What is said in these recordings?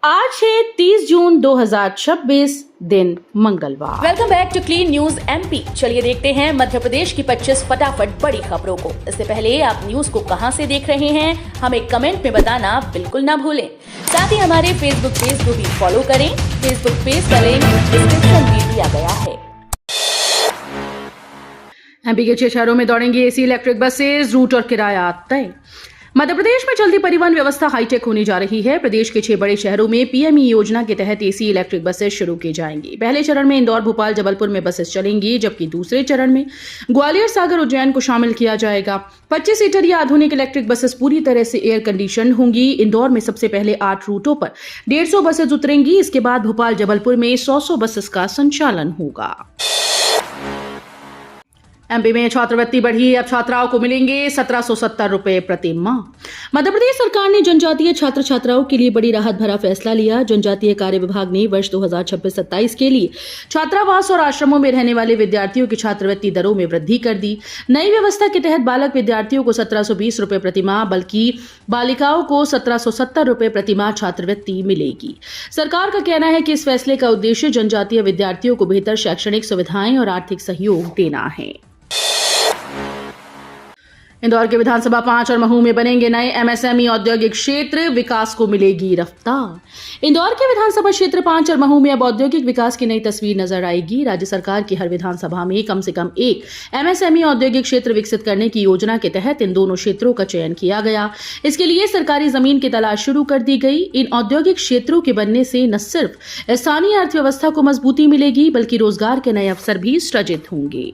आज है 30 जून 2026 दिन मंगलवार। Welcome back to Clean News MP. चलिए देखते हैं मध्य प्रदेश की 25 फटाफट बड़ी खबरों को। इससे पहले आप न्यूज को कहां से देख रहे हैं हमें कमेंट में बताना बिल्कुल ना भूलें। साथ ही हमारे फेसबुक पेज को भी फॉलो करें। फेसबुक पेज का लिंक डिस्क्रिप्शन में दिया गया है। एमपी के 6 शहरों में दौड़ेंगी एसी इलेक्ट्रिक बसेस, रूट और किराया तय। मध्य प्रदेश में जल्दी परिवहन व्यवस्था हाईटेक होने जा रही है। प्रदेश के 6 बड़े शहरों में पीएमई योजना के तहत एसी इलेक्ट्रिक बसेस शुरू की जाएंगी। पहले चरण में इंदौर, भोपाल, जबलपुर में बसेस चलेंगी, जबकि दूसरे चरण में ग्वालियर, सागर, उज्जैन को शामिल किया जाएगा। 25 सीटर ये आधुनिक इलेक्ट्रिक बसेस पूरी तरह से एयर कंडीशन होंगी। इंदौर में सबसे पहले 8 रूटों पर 150 बसेज उतरेंगी। इसके बाद भोपाल, जबलपुर में 100 बसेस का संचालन होगा। एमपी में छात्रवृत्ति बढ़ी, अब छात्राओं को मिलेंगे 1770 रुपए प्रति माह। मध्य प्रदेश सरकार ने जनजातीय छात्र छात्राओं के लिए बड़ी राहत भरा फैसला लिया। जनजातीय कार्य विभाग ने वर्ष 2026-27 के लिए छात्रावास और आश्रमों में रहने वाले विद्यार्थियों की छात्रवृत्ति दरों में वृद्धि कर दी। नई व्यवस्था के तहत बालक विद्यार्थियों को 1720 रुपए प्रति माह, बल्कि बालिकाओं को 1770 रुपए प्रति माह छात्रवृत्ति मिलेगी। सरकार का कहना है कि इस फैसले का उद्देश्य जनजातीय विद्यार्थियों को बेहतर शैक्षणिक सुविधाएं और आर्थिक सहयोग देना है। इंदौर के विधानसभा 5 और महू में बनेंगे नए एमएसएमई औद्योगिक क्षेत्र, विकास को मिलेगी रफ्तार। इंदौर के विधानसभा क्षेत्र 5 और महू में अब औद्योगिक विकास की नई तस्वीर नजर आएगी। राज्य सरकार की हर विधानसभा में कम से कम एक एमएसएमई औद्योगिक क्षेत्र विकसित करने की योजना के तहत इन दोनों क्षेत्रों का चयन किया गया। इसके लिए सरकारी जमीन की तलाश शुरू कर दी गई। इन औद्योगिक क्षेत्रों के बनने से न सिर्फ स्थानीय अर्थव्यवस्था को मजबूती मिलेगी, बल्कि रोजगार के नए अवसर भी सृजित होंगे।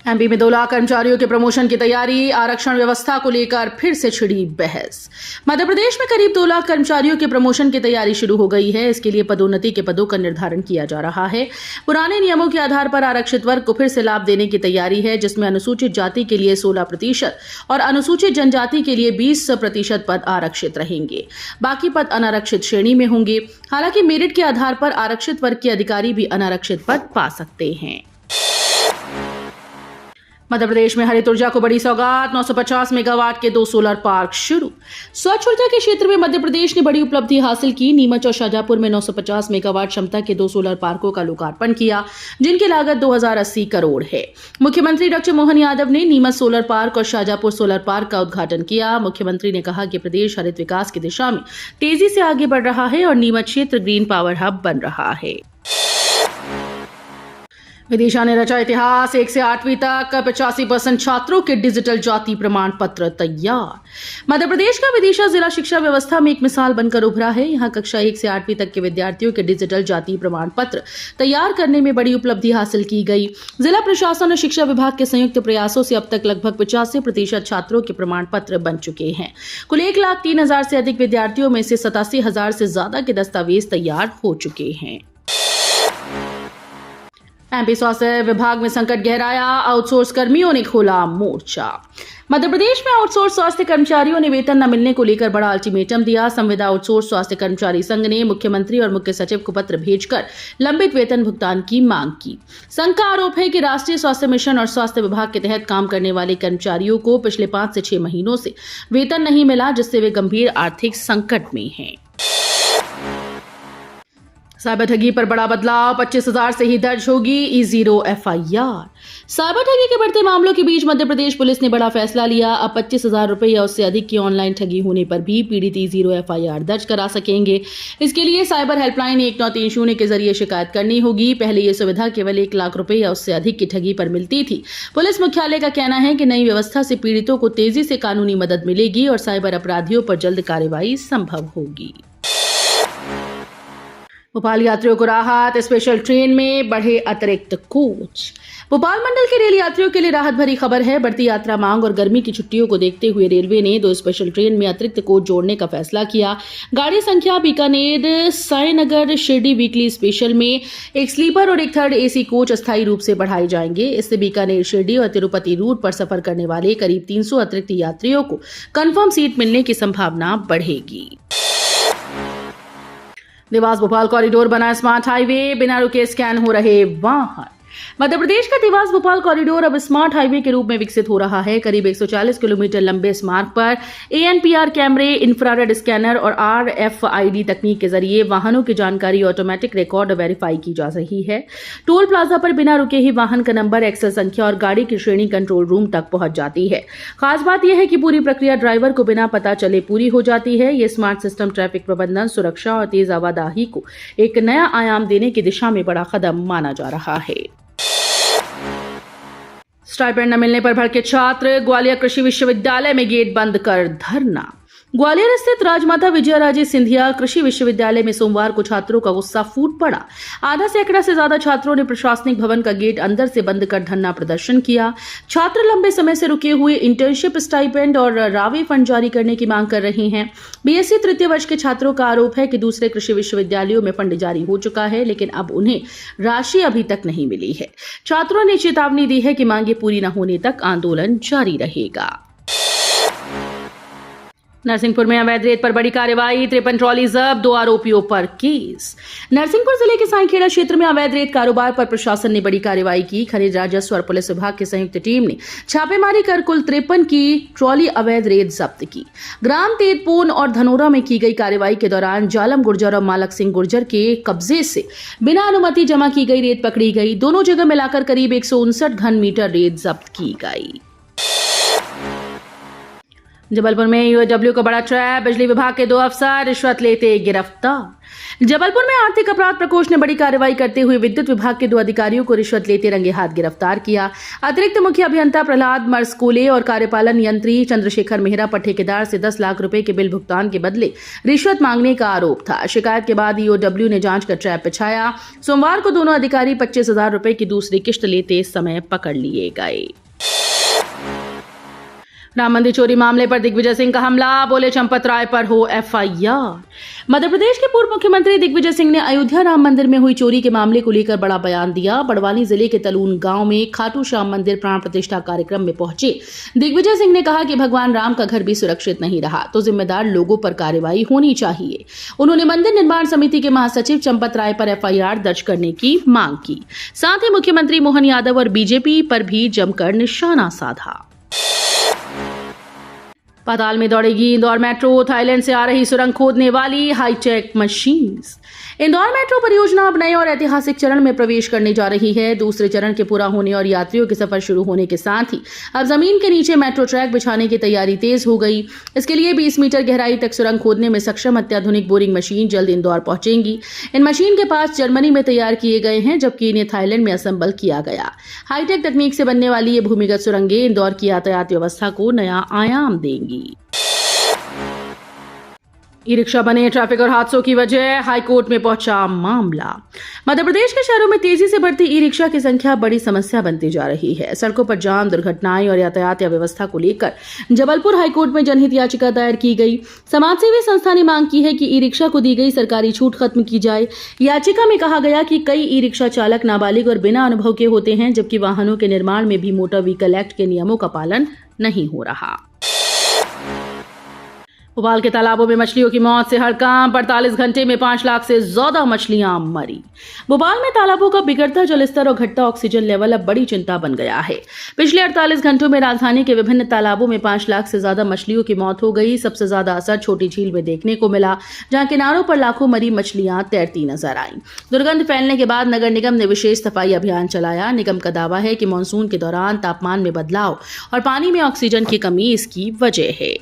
एमपी में 2 लाख कर्मचारियों के प्रमोशन की तैयारी, आरक्षण व्यवस्था को लेकर फिर से छिड़ी बहस। मध्य प्रदेश में करीब 2 लाख कर्मचारियों के प्रमोशन की तैयारी शुरू हो गई है। इसके लिए पदोन्नति के पदों का निर्धारण किया जा रहा है। पुराने नियमों के आधार पर आरक्षित वर्ग को फिर से लाभ देने की तैयारी है, जिसमें अनुसूचित जाति के लिए 16% और अनुसूचित जनजाति के लिए 20% पद आरक्षित रहेंगे। बाकी पद अनारक्षित श्रेणी में होंगे। हालांकि मेरिट के आधार पर आरक्षित वर्ग के अधिकारी भी अनारक्षित पद पा सकते हैं। मध्य प्रदेश में हरित ऊर्जा को बड़ी सौगात, 950 मेगावाट के 2 सोलर पार्क शुरू। स्वच्छ ऊर्जा के क्षेत्र में मध्य प्रदेश ने बड़ी उपलब्धि हासिल की। नीमच और शाजापुर में 950 मेगावाट क्षमता के 2 सोलर पार्कों का लोकार्पण किया, जिनकी लागत 2080 करोड़ है। मुख्यमंत्री डॉक्टर मोहन यादव ने नीमच सोलर पार्क और शाजापुर सोलर पार्क का उद्घाटन किया। मुख्यमंत्री ने कहा कि प्रदेश हरित विकास की दिशा में तेजी से आगे बढ़ रहा है और नीमच क्षेत्र ग्रीन पावर हब बन रहा है। विदिशा ने रचा इतिहास, 1 से 8वीं तक 85% छात्रों के डिजिटल जाति प्रमाण पत्र तैयार। मध्य प्रदेश का विदिशा जिला शिक्षा व्यवस्था में एक मिसाल बनकर उभरा है। यहाँ कक्षा 1 से 8वीं तक के विद्यार्थियों के डिजिटल जाति प्रमाण पत्र तैयार करने में बड़ी उपलब्धि हासिल की गई। जिला प्रशासन और शिक्षा विभाग के संयुक्त प्रयासों से अब तक लगभग 85% छात्रों के प्रमाण पत्र बन चुके हैं। कुल 1,03,000 से अधिक विद्यार्थियों में से 87,000 से ज्यादा के दस्तावेज तैयार हो चुके हैं। एमपी स्वास्थ्य विभाग में संकट गहराया, आउटसोर्स कर्मियों ने खोला मोर्चा। मध्य प्रदेश में आउटसोर्स स्वास्थ्य कर्मचारियों ने वेतन न मिलने को लेकर बड़ा अल्टीमेटम दिया। संविदा आउटसोर्स स्वास्थ्य कर्मचारी संघ ने मुख्यमंत्री और मुख्य सचिव को पत्र भेजकर लंबित वेतन भुगतान की मांग की। संघ का आरोप है कि राष्ट्रीय स्वास्थ्य मिशन और स्वास्थ्य विभाग के तहत काम करने वाले कर्मचारियों को पिछले 5 से 6 महीनों से वेतन नहीं मिला, जिससे वे गंभीर आर्थिक संकट में हैं। साइबर ठगी पर बड़ा बदलाव, 25,000 से ही दर्ज होगी E0 FIR। साइबर ठगी के बढ़ते मामलों के बीच मध्य प्रदेश पुलिस ने बड़ा फैसला लिया। अब 25,000 रुपए या उससे अधिक की ऑनलाइन ठगी होने पर भी पीड़ित E0 FIR दर्ज करा सकेंगे। इसके लिए साइबर हेल्पलाइन 1930 के जरिए शिकायत करनी होगी। पहले ये सुविधा केवल 1 लाख रुपए या उससे अधिक की ठगी पर मिलती थी। पुलिस मुख्यालय का कहना है कि नई व्यवस्था से पीड़ितों को तेजी से कानूनी मदद मिलेगी और साइबर अपराधियों पर जल्द कार्रवाई संभव होगी। भोपाल यात्रियों को राहत, स्पेशल ट्रेन में बढ़े अतिरिक्त कोच। भोपाल मंडल के रेल यात्रियों के लिए राहत भरी खबर है। बढ़ती यात्रा मांग और गर्मी की छुट्टियों को देखते हुए रेलवे ने 2 स्पेशल ट्रेन में अतिरिक्त कोच जोड़ने का फैसला किया। गाड़ी संख्या बीकानेर साईनगर शिरडी वीकली स्पेशल में एक स्लीपर और एक 3rd AC कोच अस्थायी रूप से बढ़ाए जाएंगे। इससे बीकानेर शिरडी और तिरुपति रूट पर सफर करने वाले करीब 300 अतिरिक्त यात्रियों को कंफर्म सीट मिलने की संभावना बढ़ेगी। देवास भोपाल कॉरिडोर बना स्मार्ट हाईवे, बिना रुके स्कैन हो रहे वाहन। मध्य प्रदेश का देवास भोपाल कॉरिडोर अब स्मार्ट हाईवे के रूप में विकसित हो रहा है। करीब 140 किलोमीटर लंबे इस मार्ग पर ANPR कैमरे, इंफ्रारेड स्कैनर और RFID तकनीक के जरिए वाहनों की जानकारी ऑटोमेटिक रिकॉर्ड और वेरीफाई की जा रही है। टोल प्लाजा पर बिना रुके ही वाहन का नंबर, एक्सल संख्या और गाड़ी की श्रेणी कंट्रोल रूम तक पहुंच जाती है। खास बात यह है कि पूरी प्रक्रिया ड्राइवर को बिना पता चले पूरी हो जाती है। ये स्मार्ट सिस्टम ट्रैफिक प्रबंधन, सुरक्षा और तेज आवाजाही को एक नया आयाम देने की दिशा में बड़ा कदम माना जा रहा है। स्टाइपेंड न मिलने पर भड़के छात्र, ग्वालियर कृषि विश्वविद्यालय में गेट बंद कर धरना। ग्वालियर स्थित राजमाता विजयाराजे सिंधिया कृषि विश्वविद्यालय में सोमवार को छात्रों का गुस्सा फूट पड़ा। आधा सैकड़ा से ज्यादा छात्रों ने प्रशासनिक भवन का गेट अंदर से बंद कर धरना प्रदर्शन किया। छात्र लंबे समय से रुके हुए इंटर्नशिप स्टाइपेंड और रावे फंड जारी करने की मांग कर रहे हैं। BSc तृतीय वर्ष के छात्रों का आरोप है कि दूसरे कृषि विश्वविद्यालयों में फंड जारी हो चुका है, लेकिन अब उन्हें राशि अभी तक नहीं मिली है। छात्रों ने चेतावनी दी है कि मांगे पूरी न होने तक आंदोलन जारी रहेगा। नरसिंहपुर में अवैध रेत पर बड़ी कार्रवाई, 53 ट्रॉली जब्त, 2 आरोपियों पर केस। नरसिंहपुर जिले के साईखेड़ा क्षेत्र में अवैध रेत कारोबार पर प्रशासन ने बड़ी कार्रवाई की। खनिज राजस्व और पुलिस विभाग की संयुक्त टीम ने छापेमारी कर कुल 53 की ट्रॉली अवैध रेत जब्त की। ग्राम तेतपोन और धनोरा में की गई कार्रवाई के दौरान जालम गुर्जर और मालक सिंह गुर्जर के कब्जे से बिना अनुमति जमा की गई रेत पकड़ी गई। दोनों जगह मिलाकर करीब 159 घन मीटर रेत जब्त की गई। जबलपुर में UAW का बड़ा ट्रैप, बिजली विभाग के 2 अफसर रिश्वत लेते गिरफ्तार। जबलपुर में आर्थिक अपराध प्रकोष्ठ ने बड़ी कार्रवाई करते हुए विद्युत विभाग के 2 अधिकारियों को रिश्वत लेते रंगे हाथ गिरफ्तार किया। अतिरिक्त मुख्य अभियंता प्रहलाद मर्सकोले और कार्यपालन यंत्री चंद्रशेखर मेहरा पर ठेकेदार से 10 लाख रुपए के बिल भुगतान के बदले रिश्वत मांगने का आरोप था। शिकायत के बाद EOW ने जांच कर ट्रैप बिछाया। सोमवार को दोनों अधिकारी 25,000 रुपए की दूसरी किश्त लेते समय पकड़ लिए गए। राम मंदिर चोरी मामले पर दिग्विजय सिंह का हमला, बोले चंपत राय पर हो FIR। मध्य प्रदेश के पूर्व मुख्यमंत्री दिग्विजय सिंह ने अयोध्या राम मंदिर में हुई चोरी के मामले को लेकर बड़ा बयान दिया। बड़वानी जिले के तलून गांव में खाटू श्याम मंदिर प्राण प्रतिष्ठा कार्यक्रम में पहुंचे दिग्विजय सिंह ने कहा कि भगवान राम का घर भी सुरक्षित नहीं रहा तो जिम्मेदार लोगों पर कार्रवाई होनी चाहिए। उन्होंने मंदिर निर्माण समिति के महासचिव चंपत राय पर FIR दर्ज करने की मांग की। साथ ही मुख्यमंत्री मोहन यादव और BJP पर भी जमकर निशाना साधा। पाताल में दौड़ेगी इंदौर मेट्रो, थाईलैंड से आ रही सुरंग खोदने वाली हाईटेक मशीन्स। इंदौर मेट्रो परियोजना अब नए और ऐतिहासिक चरण में प्रवेश करने जा रही है। दूसरे चरण के पूरा होने और यात्रियों के सफर शुरू होने के साथ ही अब जमीन के नीचे मेट्रो ट्रैक बिछाने की तैयारी तेज हो गई। इसके लिए 20 मीटर गहराई तक सुरंग खोदने में सक्षम अत्याधुनिक बोरिंग मशीन जल्द इंदौर पहुंचेंगी। इन मशीन के पास जर्मनी में तैयार किए गए हैं, जबकि इन्हें थाईलैंड में असेंबल किया गया। हाईटेक तकनीक से बनने वाली ये भूमिगत सुरंगें इंदौर की यातायात व्यवस्था को नया आयाम देंगी। ई-रिक्शा बने ट्रैफिक और हादसों की वजह, हाईकोर्ट में पहुंचा मामला। मध्य प्रदेश के शहरों में तेजी से बढ़ती ई-रिक्शा की संख्या बड़ी समस्या बनती जा रही है। सड़कों पर जाम, दुर्घटनाएं और यातायात व्यवस्था को लेकर जबलपुर हाईकोर्ट में जनहित याचिका दायर की गई। समाजसेवी संस्था ने मांग की है कि ई-रिक्शा को दी गई सरकारी छूट खत्म की जाए। याचिका में कहा गया कि कई ई-रिक्शा चालक नाबालिग और बिना अनुभव के होते हैं, जबकि वाहनों के निर्माण में भी मोटर व्हीकल एक्ट के नियमों का पालन नहीं हो रहा। भोपाल के तालाबों में मछलियों की मौत से हड़कंप, 48 घंटे में 5 लाख से ज्यादा मछलियां मरी। भोपाल में तालाबों का बिगड़ता जलस्तर और घटता ऑक्सीजन लेवल अब बड़ी चिंता बन गया है। पिछले 48 घंटों में राजधानी के विभिन्न तालाबों में 5 लाख से ज्यादा मछलियों की मौत हो गई। सबसे ज्यादा असर छोटी झील में देखने को मिला, जहां किनारों पर लाखों मरी मछलियां तैरती नजर आईं। दुर्गंध फैलने के बाद नगर निगम ने विशेष सफाई अभियान चलाया। निगम का दावा है कि मानसून के दौरान तापमान में बदलाव और पानी में ऑक्सीजन की कमी इसकी वजह है।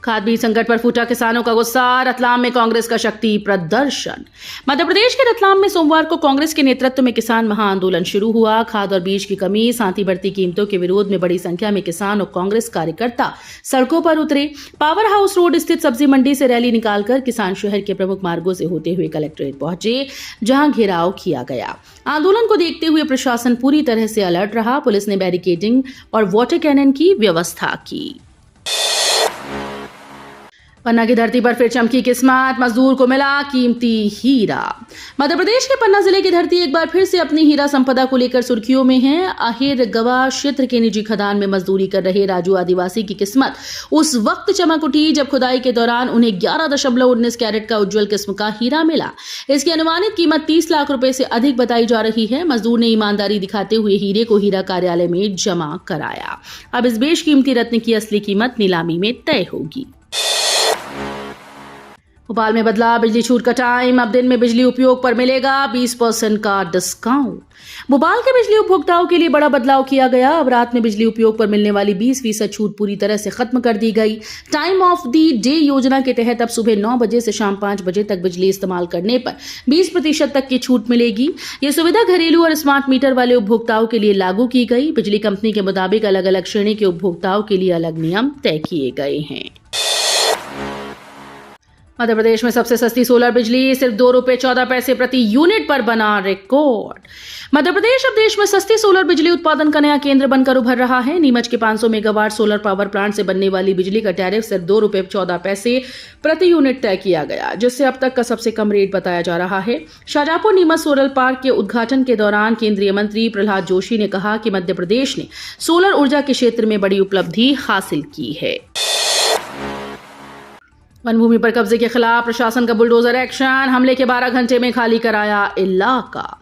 खाद बीज संकट पर फूटा किसानों का गुस्सा, रतलाम में कांग्रेस का शक्ति प्रदर्शन। मध्य प्रदेश के रतलाम में सोमवार को कांग्रेस के नेतृत्व में किसान महाआंदोलन शुरू हुआ। खाद और बीज की कमी, साथ ही बढ़ती कीमतों के विरोध में बड़ी संख्या में किसान और कांग्रेस कार्यकर्ता सड़कों पर उतरे। पावर हाउस रोड स्थित सब्जी मंडी से रैली निकालकर किसान शहर के प्रमुख मार्गों से होते हुए कलेक्ट्रेट पहुंचे, जहां घेराव किया गया। आंदोलन को देखते हुए प्रशासन पूरी तरह से अलर्ट रहा। पुलिस ने बैरिकेडिंग और वाटर कैनन की व्यवस्था की। पन्ना की धरती पर फिर चमकी किस्मत, मजदूर को मिला कीमती हीरा। मध्य प्रदेश के पन्ना जिले की धरती एक बार फिर से अपनी हीरा संपदा को लेकर सुर्खियों में है। आहेर गवा क्षेत्र के निजी खदान में मजदूरी कर रहे राजू आदिवासी की किस्मत उस वक्त चमक उठी जब खुदाई के दौरान उन्हें 11.19 कैरेट का उज्जवल किस्म का हीरा मिला। इसकी अनुमानित कीमत 30 लाख रुपए से अधिक बताई जा रही है। मजदूर ने ईमानदारी दिखाते हुए हीरे को हीरा कार्यालय में जमा कराया। अब इस बेशकीमती रत्न की असली कीमत नीलामी में तय होगी। भोपाल में बदला बिजली छूट का टाइम, अब दिन में बिजली उपयोग पर मिलेगा 20% का डिस्काउंट। भोपाल के बिजली उपभोक्ताओं के लिए बड़ा बदलाव किया गया। अब रात में बिजली उपयोग पर मिलने वाली 20% छूट पूरी तरह से खत्म कर दी गई। टाइम ऑफ द डे योजना के तहत अब सुबह 9 बजे से शाम 5 बजे तक बिजली इस्तेमाल करने पर 20% तक की छूट मिलेगी। ये सुविधा घरेलू और स्मार्ट मीटर वाले उपभोक्ताओं के लिए लागू की गई। बिजली कंपनी के मुताबिक अलग अलग श्रेणी के उपभोक्ताओं के लिए अलग नियम तय किए गए हैं। मध्य प्रदेश में सबसे सस्ती सोलर बिजली सिर्फ ₹2.14 प्रति यूनिट पर बना रिकॉर्ड। मध्य प्रदेश अब देश में सस्ती सोलर बिजली उत्पादन का नया केंद्र बनकर उभर रहा है। नीमच के 500 मेगावाट सोलर पावर प्लांट से बनने वाली बिजली का टैरिफ सिर्फ ₹2.14 प्रति यूनिट तय किया गया, जिससे अब तक का सबसे कम रेट बताया जा रहा है। शाहजहांपुर नीमच सोलर पार्क के उद्घाटन के दौरान केंद्रीय मंत्री प्रहलाद जोशी ने कहा कि मध्य प्रदेश ने सोलर ऊर्जा के क्षेत्र में बड़ी उपलब्धि हासिल की है। वन भूमि पर कब्जे के खिलाफ प्रशासन का बुलडोजर एक्शन, हमले के 12 घंटे में खाली कराया इलाका।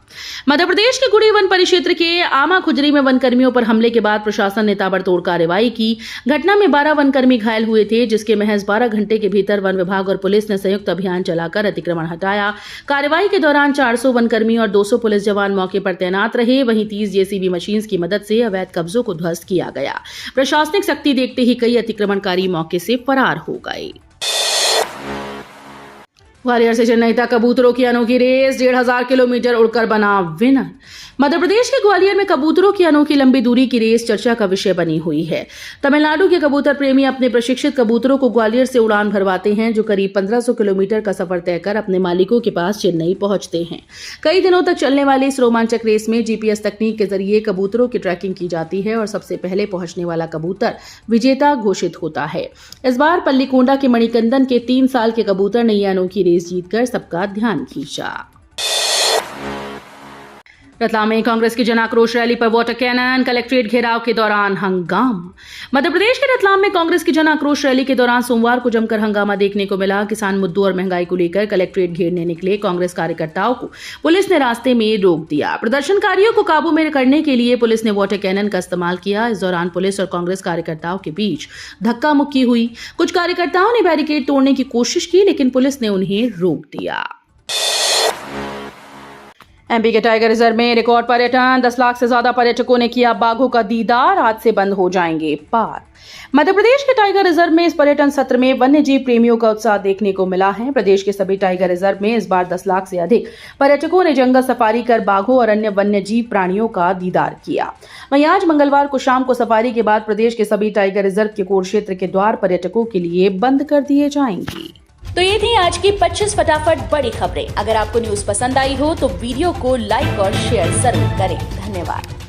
मध्य प्रदेश के गुड़ी वन परिक्षेत्र के आमा खुजरी में वनकर्मियों पर हमले के बाद प्रशासन ने ताबड़तोड़ कार्रवाई की। घटना में 12 वनकर्मी घायल हुए थे, जिसके महज 12 घंटे के भीतर वन विभाग और पुलिस ने संयुक्त अभियान चलाकर अतिक्रमण हटाया। कार्रवाई के दौरान 400 वनकर्मी और 200 पुलिस जवान मौके पर तैनात रहे। वहीं 30 जेसीबी मशीन की मदद से अवैध कब्जों को ध्वस्त किया गया। प्रशासनिक सख्ती देखते ही कई अतिक्रमणकारी मौके से फरार हो गए। ग्वालियर से चेन्नई तक कबूतरों की अनोखी रेस, 1500 किलोमीटर उड़कर बना विनर। मध्य प्रदेश के ग्वालियर में कबूतरों की अनोखी लंबी दूरी की रेस चर्चा का विषय बनी हुई है। तमिलनाडु के कबूतर प्रेमी अपने प्रशिक्षित कबूतरों को ग्वालियर से उड़ान भरवाते हैं, जो करीब 1500 किलोमीटर का सफर तय कर अपने मालिकों के पास चेन्नई पहुंचते हैं। कई दिनों तक चलने वाली इस रोमांचक रेस में जीपीएस तकनीक के जरिए कबूतरों की ट्रैकिंग की जाती है और सबसे पहले पहुंचने वाला कबूतर विजेता घोषित होता है। इस बार पल्लीकोंडा के मणिकंदन के 3 साल के कबूतर ने यह अनोखी रेस जीतकर सबका ध्यान खींचा। रतलाम में कांग्रेस की जन आक्रोश रैली पर वाटर कैनन, कलेक्ट्रेट घेराव के दौरान हंगामा। मध्य प्रदेश के रतलाम में कांग्रेस की जन आक्रोश रैली के दौरान सोमवार को जमकर हंगामा देखने को मिला। किसान मुद्दों और महंगाई को लेकर कलेक्ट्रेट घेरने निकले कांग्रेस कार्यकर्ताओं को पुलिस ने रास्ते में रोक दिया। प्रदर्शनकारियों को काबू में करने के लिए पुलिस ने वाटर कैनन का इस्तेमाल किया। इस दौरान पुलिस और कांग्रेस कार्यकर्ताओं के बीच धक्का मुक्की हुई। कुछ कार्यकर्ताओं ने बैरिकेड तोड़ने की कोशिश की, लेकिन पुलिस ने उन्हें रोक दिया। एमपी के टाइगर रिजर्व में रिकॉर्ड पर्यटन, 10 लाख से ज्यादा पर्यटकों ने किया बाघों का दीदार। आज से बंद हो जाएंगे पार। मध्य प्रदेश के टाइगर रिजर्व में इस पर्यटन सत्र में वन्यजीव प्रेमियों का उत्साह देखने को मिला है। प्रदेश के सभी टाइगर रिजर्व में इस बार 10 लाख से अधिक पर्यटकों ने जंगल सफारी कर बाघों और अन्य वन्यजीव प्राणियों का दीदार किया। वहीं आज मंगलवार को शाम को सफारी के बाद प्रदेश के सभी टाइगर रिजर्व के कोर क्षेत्र के द्वार पर्यटकों के लिए बंद कर दिए जाएंगे। तो ये थी आज की 25 फटाफट बड़ी खबरें। अगर आपको न्यूज पसंद आई हो तो वीडियो को लाइक और शेयर जरूर करें। धन्यवाद।